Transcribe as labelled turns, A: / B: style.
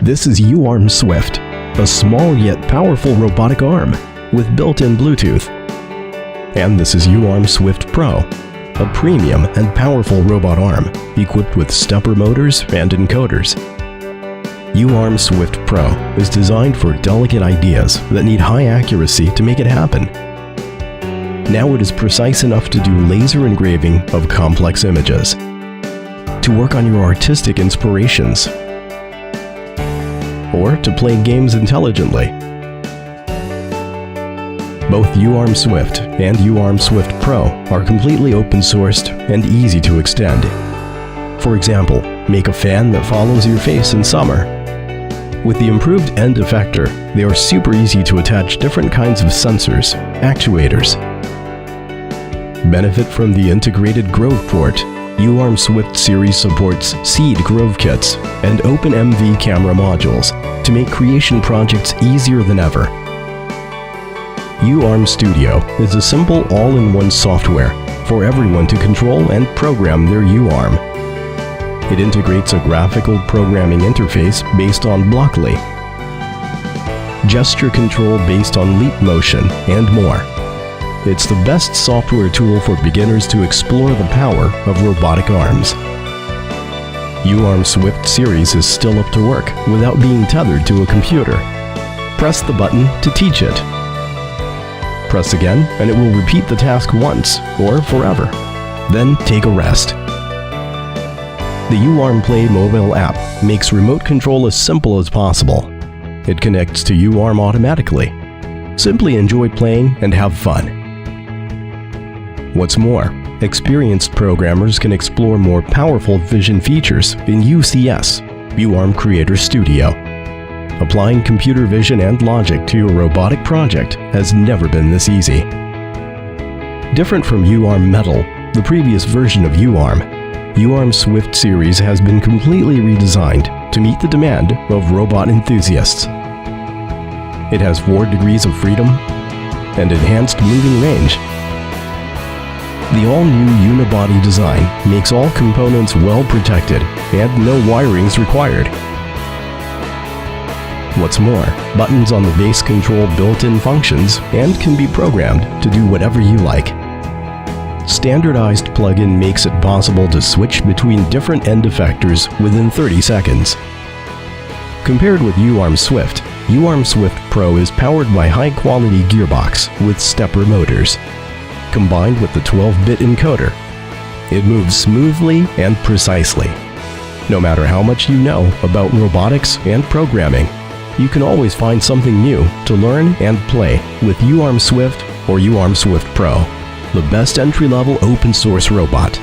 A: This is uArmSwift, a small yet powerful robotic arm with built-in Bluetooth. And this is uArmSwift Pro, a premium and powerful robot arm equipped with stepper motors and encoders. uArmSwift Pro is designed for delicate ideas that need high accuracy to make it happen. Now it is precise enough to do laser engraving of complex images, to work on your artistic inspirations, or to play games intelligently. Both uArmSwift and uArmSwift Pro are completely open-sourced and easy to extend. For example, make a fan that follows your face in summer. With the improved end effector, they are super easy to attach different kinds of sensors, actuators. Benefit from the integrated Grove port. uArmSwift series supports seed Grove kits and OpenMV camera modules to make creation projects easier than ever. uArmStudio is a simple all-in-one software for everyone to control and program their uArm. It integrates a graphical programming interface based on Blockly, gesture control based on leap motion, and more. It's the best software tool for beginners to explore the power of robotic arms. uArmSwift series is still up to work without being tethered to a computer. Press the button to teach it. Press again and it will repeat the task once or forever. Then take a rest. The uArm Play mobile app makes remote control as simple as possible. It connects to uArm automatically. Simply enjoy playing and have fun. What's more, experienced programmers can explore more powerful vision features in UCS, uArm Creator Studio. Applying computer vision and logic to your robotic project has never been this easy. Different from uArm Metal, the previous version of uArm, uArmSwift series has been completely redesigned to meet the demand of robot enthusiasts. It has 4 degrees of freedom and enhanced moving range. The all-new unibody design makes all components well protected and no wirings required. What's more, buttons on the base control built-in functions and can be programmed to do whatever you like. Standardized plugin makes it possible to switch between different end effectors within 30 seconds. Compared with uArmSwift, uArmSwift Pro is powered by high-quality gearbox with stepper motors. Combined with the 12-bit encoder, it moves smoothly and precisely. No matter how much you know about robotics and programming, you can always find something new to learn and play with uArmSwift or uArmSwift Pro, the best entry-level open-source robot.